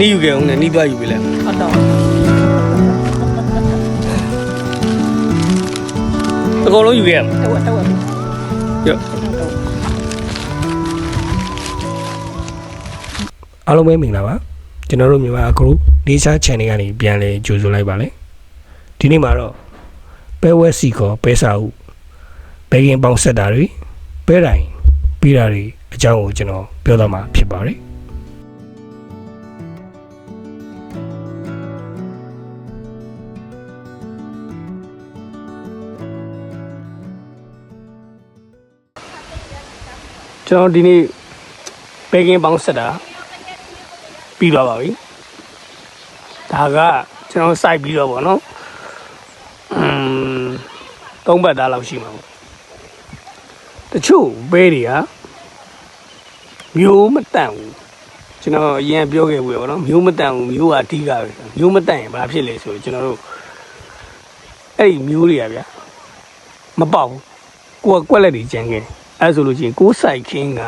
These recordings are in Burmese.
နီးယူခဲ့အောင်နဲ့နီးသွားယူပြီလေဟုတ်တော့အကုန်လုံးယူခဲ့ရမှာတော့ရော့အားလုံးပဲမင်္ဂလာပါကျွန်တော်တို့မြန်မာ group Nature Channel ကနေပြန်လဲကြိုဆိုလိုက်ပါလေဒီနေ့မှာတော့ပဲဝဲစီခေါ်ပဲစာအုပ်ဘဲကင်ပေါင်းဆက်တာတွေပဲတိုင်ပြီးတာတွေအကြောင်းကိုကျွန်တော်ပြောတော့မှာဖြစ်ပါတယ်ကျွန်တော်ဒီနေ့ပဲကင်ပေါင်းဆက်တာပြီးသွားပါပြီဒါကကျွန်တော်စိုက်ပြီးတော့ဗောနော်3ပတ်သားလောက်ရှိမှာပေါ့တချို့ပဲတွေကမျိုးမတန့်ဘူးကျွန်တော်အရင်ပြောခဲ့ဘူးဗောနော်မျိုးမတန့်ဘူးမျိုးကအတီးကပဲမျိုးမတန့်ရင်ဘာဖြစ်လဲဆိုကျွန်တော်တို့အဲ့ဒီမျိုးတွေကဗျာမပေါက်ဘူးကိုကကွက်လက်တွေကျန်ခဲ့အဲ့ဆိုလို့ရှိရင်ကိုးစိုက်ခင်းက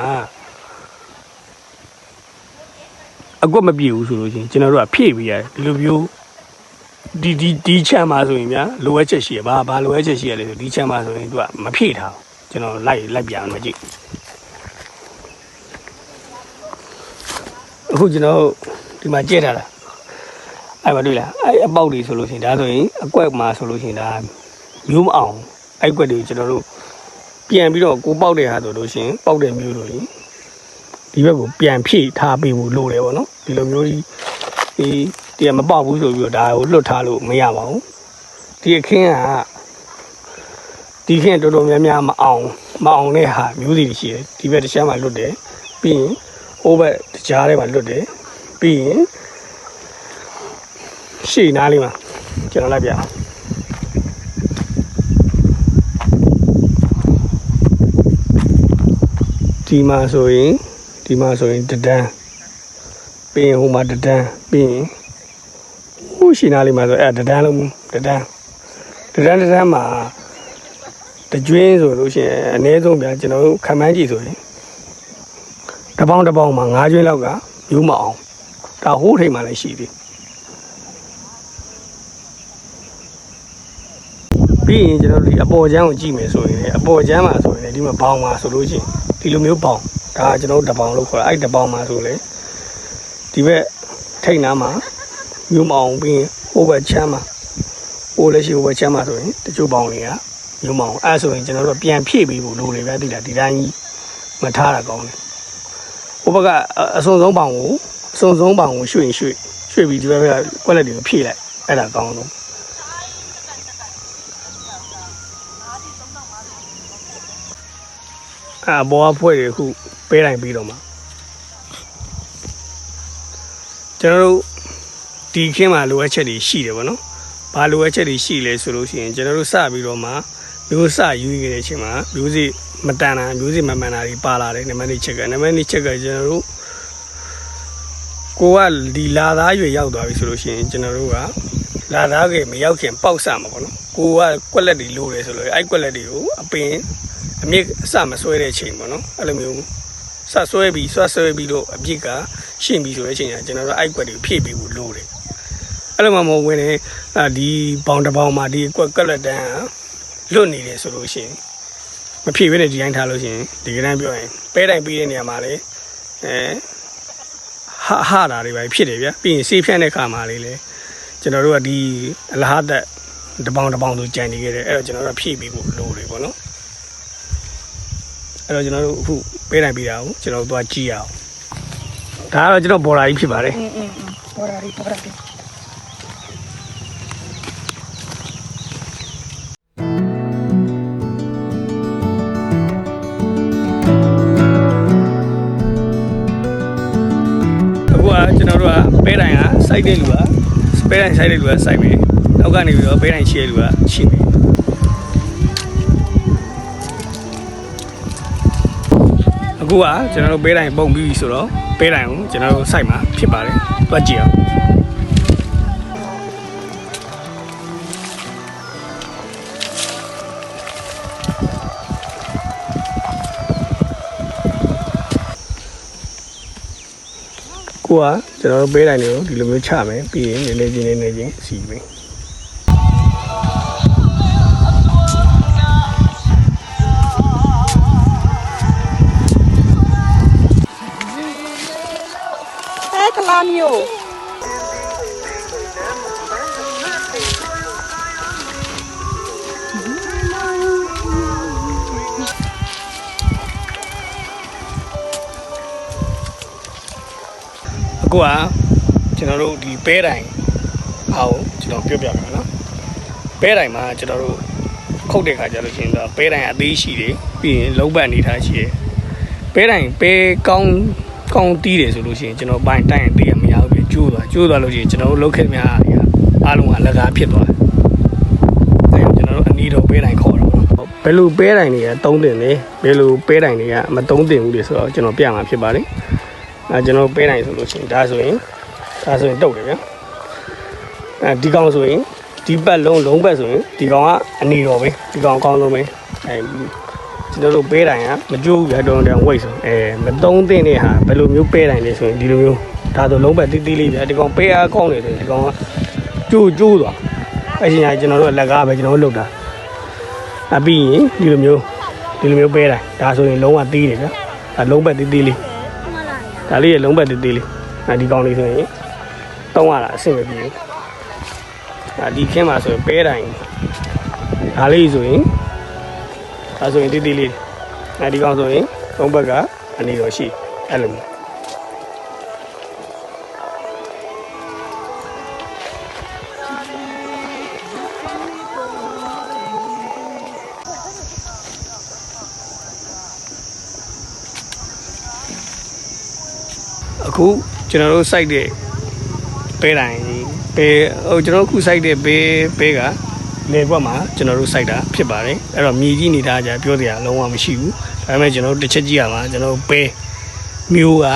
အကွက်မပြေဘူးဆိုလို့ရှိရင်ကျွန်တော်တို့ကဖြည့်ပေးရတယ်ဒီလိုမျိုးဒီချမ်းမှာဆိုရင်ဗျာလိုအပ်ချက်ရှိရဘာလိုအပ်ချက်ရှိရလဲဆိုဒီချမ်းမှာဆိုရင်သူကမဖြည့်ထားဘူးကျွန်တော်လိုက်ပြန်မကြည့်အခုကျွန်တော်ဒီမှာကြည့်ထားတာအဲ့မတွေ့လားအဲ့အပေါက်တွေဆိုလို့ရှိရင်ဒါဆိုရင်အကွက်မှာဆိုလို့ရှိရင်ဒါမျိုးမအောင်အဲ့ကွက်တွေကျွန်တော်တို့ပြန်ပြီးတော့ကိုပေါက်တဲ့ဟာဆိုလို့ရှိရင်ပေါက်တဲ့မျိုးတို့ကြီးဒီဘက်ကိုပြန်ဖြည့်ထားပေးဖို့လိုတယ်ဗောနော်ဒီလိုမျိုးကြီးဒီမပေါက်ဘူးဆိုပြီးတော့ဒါကိုလွတ်ထားလို့မရပါဘူးဒီအခင်းကဒီခင်းတော်တော်များများမအောင်တဲ့ဟာမျိုးစီရှိတယ်ဒီဘက်တစ်ချမ်းမှာလွတ်တယ်ပြီးရင်ဟိုဘက်တကြားထဲမှာလွတ်တယ်ပြီးရင်ရှေ့နားလေးမှာကျွန်တော်လိုက်ပြအောင်ဒီမှာဆိုရင်တဒန်းပြီးရင်ဟိုမှာတဒန်းပြီးရင်ဟိုရှိနာလေးမှာဆိုအဲ့တဒန်းလုံးတဒန်းမှာတကြွင်းဆိုလို့ရှိရင်အနည်းဆုံးဗျာကျွန်တော်တို့ခံမှန်းကြည့်ဆိုရင်တပေါင်းမှာ9ကျွင်းလောက်ကမျိုးမအောင်ဒါဟိုးထိန်မှလည်းရှိသေးပြီးရင်ကျွန်တော်တို့ဒီအပေါ်ချမ်းကိုကြည့်မယ်ဆိုရင်အပေါ်ချမ်းမှာဆိုရင်ဒီမှာဘောင်မှာဆိုလို့ရှိရင်ဒီလိုမျိုးဘောင်ဒါကျွန်တော်တို့တပေါင်းလို့ခေါ်တာအဲ့တပေါင်းမှာဆိုလေဒီဘက်ထိတ်နားမှာမျိုးမအောင်ပြီးဟိုဘက်ချမ်းမှာဟိုလည်းရှိဟိုဘက်ချမ်းမှာဆိုရင်တချို့ပေါင်းတွေကမျိုးမအောင်အဲ့ဆိုရင်ကျွန်တော်တို့ပြန်ဖြည့်ပေးဖို့လိုနေပဲတိလားဒီတိုင်းကြီးမထားတာကောင်းတယ်ဟိုဘက်ကအစုံဆုံးပေါင်းကိုရွှေပြီးဒီဘက်ကကွက်လက်တွေကိုဖြည့်လိုက်အဲ့ဒါကောင်းတော့ဘောအဖွဲတွေအခုပေးတိုင်းပြီးတော့မှာကျွန်တော်တို့ဒီခင်းမှာလိုအပ်ချက်တွေရှိတယ်ဗောနော်ဘာလိုအပ်ချက်တွေရှိလဲဆိုလို့ရှိရင်ကျွန်တော်တို့စပြီးတော့မှမျိုးစယူခဲ့တဲ့အချိန်မှာမျိုးစိမတန်တာမျိုးစိမမှန်တာတွေပါလာတယ်နံပါတ်1ချက်ကကျွန်တော်တို့ကိုကဒီလာသားရွယ်ရောက်သွားပြီဆိုလို့ရှိရင်ကျွန်တော်တို့ကလာသားကမရောက်ခင်ပေါက်စမှာဗောနော်ကိုကကွက်လက်တွေလိုတယ်ဆိုလို့အဲ့ကွက်လက်တွေကိုအပင်အမြင့်အစမဆွဲတဲ့အချိန်ပေါ့နော်အဲ့လိုမျိုးစဆွဲပြီးတော့အပြစ်ကရှင်းပြီးဆိုတဲ့အချိန်ကကျွန်တော်တို့အိုက်ကွက်တွေဖြည့်ပြီးဖို့လိုတယ်အဲ့လိုမှမဟုတ်ဝင်နေဒီဘောင်တစ်ပေါင်မှာဒီကွက်ကလက်တန်းလွတ်နေတယ်ဆိုလို့ရှိရင်မဖြည့်ဘဲနဲ့ဒီတိုင်းထားလို့ရှိရင်ဒီကနေ့ပြောရင်ပဲတိုင်ပြီးတဲ့နေရာမှာလေဟာတာတွေပဲဖြစ်တယ်ဗျာပြီးရင်ဆေးဖြန့်တဲ့ခါမှာလေကျွန်တော်တို့ကဒီအလားသက်တစ်ပေါင်ဆိုကြံနေခဲ့တယ်အဲ့တော့ကျွန်တော်တို့ဖြည့်ပြီးဖို့လိုတယ်ပေါ့နော်အဲ့တော့ကျွန်တော်တို့အခုပေးနိုင်ပြီးတာကိုကျွန်တော်တို့သွားကြည့်ရအောင်ဒါကတော့ကျွန်တော်ဘော်ဒါကြီးဖြစ်ပါတယ်ဘော်ဒါကြီးအခုကကျွန်တော်တို့ကပေးတိုင်းကစိုက်တဲ့လူကပေးတိုင်းစိုက်တဲ့လူကစိုက်ပြီနောက်ကနေပြီးတော့ပေးတိုင်းရှိတဲ့လူကရှိပြီအခုကကျွန်တော်တို့ပေးတိုင်းပုံပြီးဆိုတော့ပေးတိုင်းကိုကျွန်တော်တို့စိုက်မှာဖြစ်ပါတယ်တွက်ကြည့်အောင်က ကိုကကျွန်တော်တို့ပေးတိုင်းတွေကိုဒီလိုမျိုးချမယ်ပြီးရင်နေချင်းစီပြီကလာမျိုးအခုကကျွန်တော်တို့ဒီပဲတိုင်အားကိုကျွန်တော်ပြောပြမယ်နော်ပဲတိုင်မှာကျွန်တော်တို့ခုတ်တဲ့ခါကျလို့ရှိရင်တော့ပဲတိုင်အသေးရှိတယ်ပြီးရင်လုံးပတ်အနေထားရှိတယ်ပဲတိုင်ပဲကောင်းတီးတယ်ဆိုလို့ရှိရင်ကျွန်တော်ပိုင်းတိုင်အသေးမရဘူးပြကျိုးသွားလို့ရှိရင်ကျွန်တော်တို့လုတ်ခဲ့များအားလုံးကလက်ကားဖြစ်သွားတယ်အဲကျွန်တော်တို့အနီးတော့ပဲတိုင်ခေါ်တော့ဘယ်လိုပဲတိုင်တွေကသုံးတင်လဲဘယ်လိုပဲတိုင်တွေကမသုံးတင်ဘူးလေဆိုတော့ကျွန်တော်ပြမှာဖြစ်ပါတယ်ကျွန်တော်ပေးနိုင်ဆိုလို့ရှိရင်ဒါဆိုရင်တုတ်တယ်ဗျာဒီကောင်ဆိုရင်ဒီပတ်လုံးပတ်ဆိုရင်ဒီကောင်ကအနီတော်ပဲဒီကောင်အကောင်းဆုံးပဲကျွန်တော်တို့ပေးတိုင်းကမကြိုးဘူးဗျာတော်တော်ဝိတ်ဆိုမသုံးသင့်တဲ့ဟာဘယ်လိုမျိုးပေးတိုင်းလဲဆိုရင်ဒီလိုမျိုးဒါဆိုလုံးပတ်တီးလေးဗျာဒီကောင်ပေးအားကောင်းတယ်ဆိုရင်ဒီကောင်ကကျိုးသွားအဲ့ဒီညာကျွန်တော်တို့လက်ကားပဲကျွန်တော်တို့လုပ်တာပြီးရင်ဒီလိုမျိုးပေးတိုင်းဒါဆိုရင်လုံးဝတီးတယ်ဗျာလုံးပတ်တီးလေးဒါလေးရလုံးပတ်သေးလေးဒီကောင်လေးဆိုရင်တောင်းရတာအဆင်မပြေဘူးဒီခင်းမှာဆိုရင်ပဲတိုင်းဒါလေးဆိုရင်တေးသေးလေးဒီကောင်ဆိုရင်သုံးဘက်ကအနီတော်ရှိအဲ့လိုအခုကျွန်တော်တို့စိုက်တဲ့ပဲတိုင်းကျွန်တော်တို့ခုစိုက်တဲ့ပဲကလေဘက်မှာကျွန်တော်တို့စိုက်တာဖြစ်ပါတယ်အဲ့တော့မြေကြီးနေတာကြပြောစရာလုံးဝမရှိဘူးဒါပေမဲ့ကျွန်တော်တို့တစ်ချက်ကြည့်ရမှာကျွန်တော်တို့ပဲမျိုးက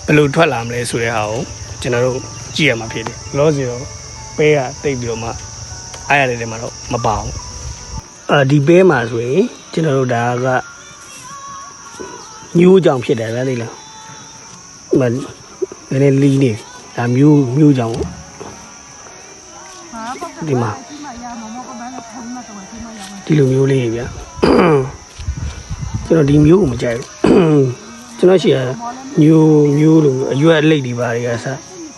ဘယ်လိုထွက်လာမလဲဆိုတဲ့ဟာကိုကျွန်တော်တို့ကြည့်ရမှာဖြစ်တယ်လောစီတော့ပဲကတိတ်ပြီးတော့မှအားရတယ်တဲ့မှာတော့မပါဘူးဒီပဲမှာဆိုရင်ကျွန်တော်တို့ဒါကမျိုးကြောင်ဖြစ်တယ်ဗျာသိလားနည်းနည်းလီးနေဒါမျိုးကြောင်ဒီမှာဒီလိုမျိုးလေးဗျာကျွန်တော်ဒီမျိုးကိုမကြိုက်ဘူးကျွန်တော်ရှိရမျိုးလိုအရွက်အလိတ်တွေပါတွေကစ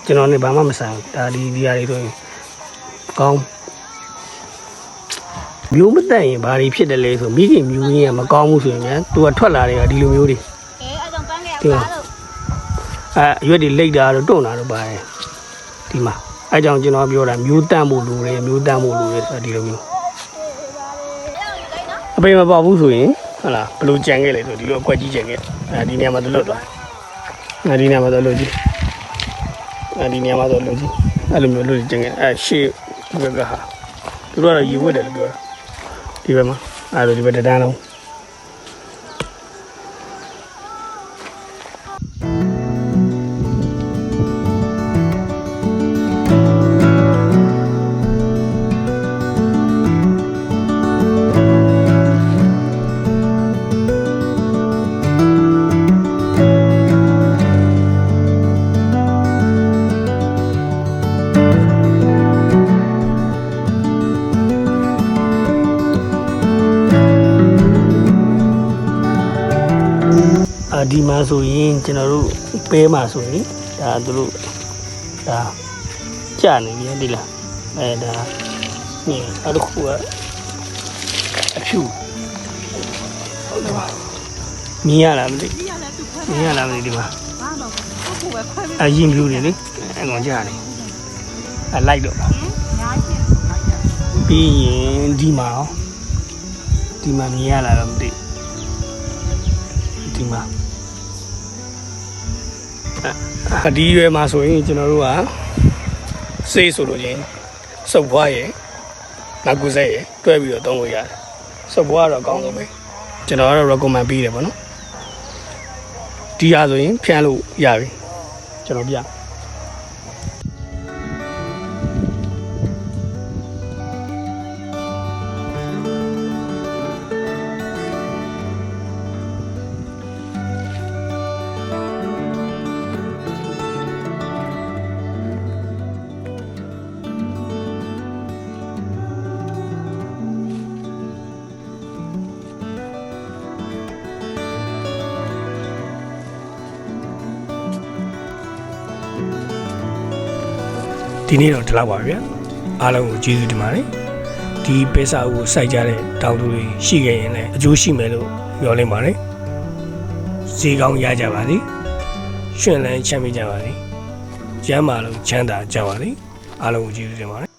ကျွန်တော်နဲ့ဘာမှမဆိုင်ဘူးဒါဒီဟာတွေဆိုရင်ကောင်းမျိုးမတက်ရင်ဘာတွေဖြစ်တယ်လဲဆိုမိခင်မျိုးရင်းကမကောင်းဘူးဆိုရင်ဗျာသူကထွက်လာတယ်ကဒီလိုမျိုးတွေအဲ့ကြောင့်ပန်းခဲ့ပါလို့ရွက်တွေလိတ်တာတော့တွန့်တာတော့ပါတယ်ဒီမှာအဲကြောင့်ကျွန်တော်ပြောတာမျိုးတန့်ဖို့လိုတယ်ဆိုတာဒီလိုမျိုးအပေမပေါဘူးဆိုရင်ဟုတ်လားဘလို့ကြံခဲ့လဲဆိုဒီလိုအကွက်ကြီးကြံခဲ့ဒီနေရာမှာလွတ်သွားဒီနေရာမှာတော့လွတ်ကြည့်ဒီနေရာမှာတော့လွတ်ကြည့်အဲ့လိုမျိုးလွတ်ကြံခဲ့ရှေ့ဘက်ကဟာသူတို့ကတော့ရေဝတ်တယ်လို့ပြောတာဒီဘက်မှာအဲ့လိုဒီဘက်တန်းလုံးဒီမှာဆိုရင်ကျွန်တော်တို့ပဲမှာဆိုရင်ဒါသူတို့ဒါကြာနေပြီဒီလားဒါนี่အဲ့ဒါခုကအဖြူဟုတ်တယ်ပါမြင်ရလားမသိဒီမှာရင်ဖြူနေလေအဲ့ကောင်ကြာနေလိုက်တော့ပြီးရင်ဒီမှာမြင်ရလားတော့မသိဒီမှာဒီရွယ်မှာဆိုရင်ကျွန်တော်တို့ကစေးဆိုလို့ချင်းစုပ်ဘွားရယ်ငါကုစက်ရယ်တွဲပြီးတော့သုံးလို့ရတယ်စုပ်ဘွားကတော့အကောင်းဆုံးပဲကျွန်တော်ကတော့ recommend ပေးတယ်ပေါ့နော်ဒီဟာဆိုရင်ဖြန်းလို့ရပြီကျွန်တော်ပြ ဒီနေ့တော့ဒီလောက်ပါဗျာအားလုံးကိုကျေးဇူးတင်ပါတယ်ဒီပဲစာအုပ်ကိုစိုက်ကြတဲ့တောင်သူတွေရှိခဲ့ရင်လည်းအကျိုးရှိမယ်လို့ပြောလင်းပါတယ်ဈေးကောင်းရကြပါစေရှင်လန်းချမ်းမြေ့ကြပါစေကျမ်းမာလို့ချမ်းသာကြပါစေအားလုံးကိုကျေးဇူးတင်ပါတယ်